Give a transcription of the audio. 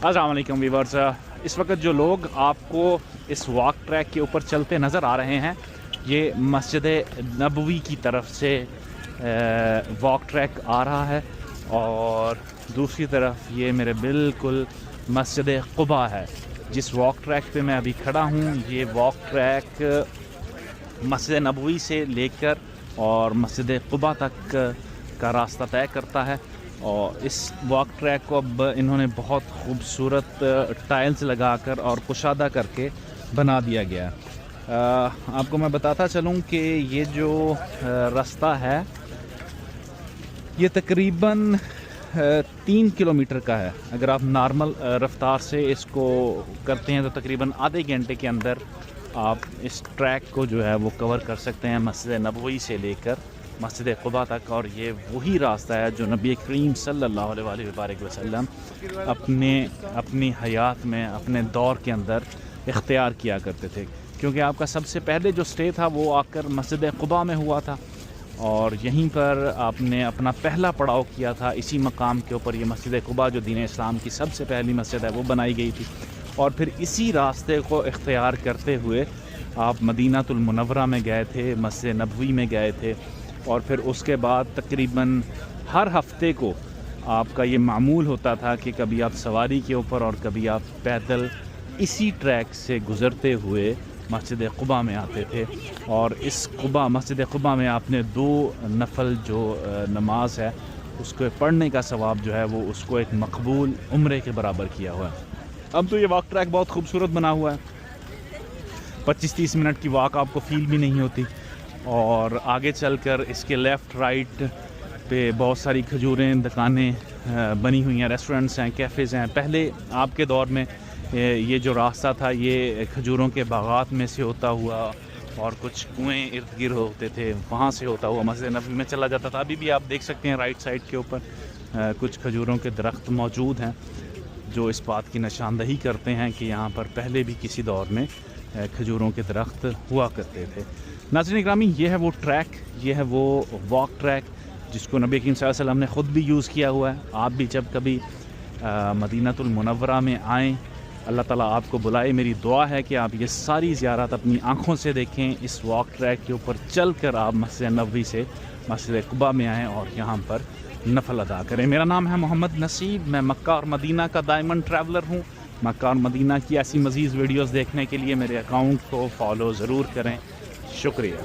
अस्सलाम वालेकुम व्यूअर्स। इस वक्त जो लोग आपको इस वॉक ट्रैक के ऊपर चलते नज़र आ रहे हैं, ये मस्जिद नबवी की तरफ से वॉक ट्रैक आ रहा है और दूसरी तरफ ये मेरे बिल्कुल मस्जिद क़ुबा है। जिस वॉक ट्रैक पे मैं अभी खड़ा हूँ, ये वॉक ट्रैक मस्जिद नबवी से लेकर और मस्जिद क़ुबा तक का रास्ता तय करता है। और इस वॉक ट्रैक को अब इन्होंने बहुत खूबसूरत टाइल्स लगाकर और कुशादा करके बना दिया गया। आपको मैं बताता चलूँ कि ये जो रास्ता है ये तकरीबन 3 किलोमीटर का है। अगर आप नॉर्मल रफ्तार से इसको करते हैं तो तकरीबन आधे घंटे के अंदर आप इस ट्रैक को जो है वो कवर कर सकते हैं, मस्जिद नबवी से लेकर मस्जिद क़ुबा तक। और ये वही रास्ता है जो नबी करीम सल्लल्लाहु अलैहि वसल्लम अपनी हयात में अपने दौर के अंदर इख्तियार किया करते थे, क्योंकि आपका सबसे पहले जो स्टे था वो आकर मस्जिद क़ुबा में हुआ था और यहीं पर आपने अपना पहला पड़ाव किया था। इसी मकाम के ऊपर ये मस्जिद क़ुबा जो दीन इस्लाम की सबसे पहली मस्जिद है वो बनाई गई थी। और फिर इसी रास्ते को इख्तियार करते हुए आप मदीनातुल मुनव्वरा में गए थे, मस्जिद नबवी में गए थे और फिर उसके बाद तकरीबन हर हफ्ते को आपका ये मामूल होता था कि कभी आप सवारी के ऊपर और कभी आप पैदल इसी ट्रैक से गुज़रते हुए मस्जिद क़ुबा में आते थे। और इस मस्जिद क़ुबा में आपने 2 नफल जो नमाज है उसको पढ़ने का सवाब जो है वो उसको एक मकबूल उम्रे के बराबर किया हुआ है। अब तो ये वॉक ट्रैक बहुत खूबसूरत बना हुआ है, 25-30 मिनट की वॉक आपको फील भी नहीं होती। और आगे चलकर इसके लेफ़्ट राइट पे बहुत सारी खजूरें, दुकानें बनी हुई हैं, रेस्टोरेंट्स हैं, कैफ़ेज़ हैं। पहले आपके दौर में ये जो रास्ता था ये खजूरों के बागात में से होता हुआ और कुछ कुएं इर्द गिर्द होते थे, वहाँ से होता हुआ मस्जिद नबवी में चला जाता था। अभी भी आप देख सकते हैं राइट साइड के ऊपर कुछ खजूरों के दरख्त मौजूद हैं जो इस बात की निशानदही करते हैं कि यहाँ पर पहले भी किसी दौर में खजूरों के दरख्त हुआ करते थे। नाज़रीन इकरामी, ये है वो ट्रैक, ये है वो वॉक ट्रैक जिसको नबी करीम सल्लल्लाहु अलैहि वसल्लम ने ख़ुद भी यूज़ किया हुआ है। आप भी जब कभी मदीनातुल मुनव्वरा में आएँ, अल्लाह ताला आपको बुलाए। मेरी दुआ है कि आप ये सारी ज़ियारत अपनी आँखों से देखें, इस वॉक ट्रैक के ऊपर चल कर आप मस्जिद नबवी से मस्जिद क़ुबा में आएँ और यहाँ पर नफल अदा करें। मेरा नाम है मोहम्मद नसीब, मैं मक्का और मदीना का डायमंड ट्रैवलर हूँ। मक्का और मदीना की ऐसी मज़ीद वीडियोज़ देखने के लिए मेरे अकाउंट को फॉलो ज़रूर करें। शुक्रिया।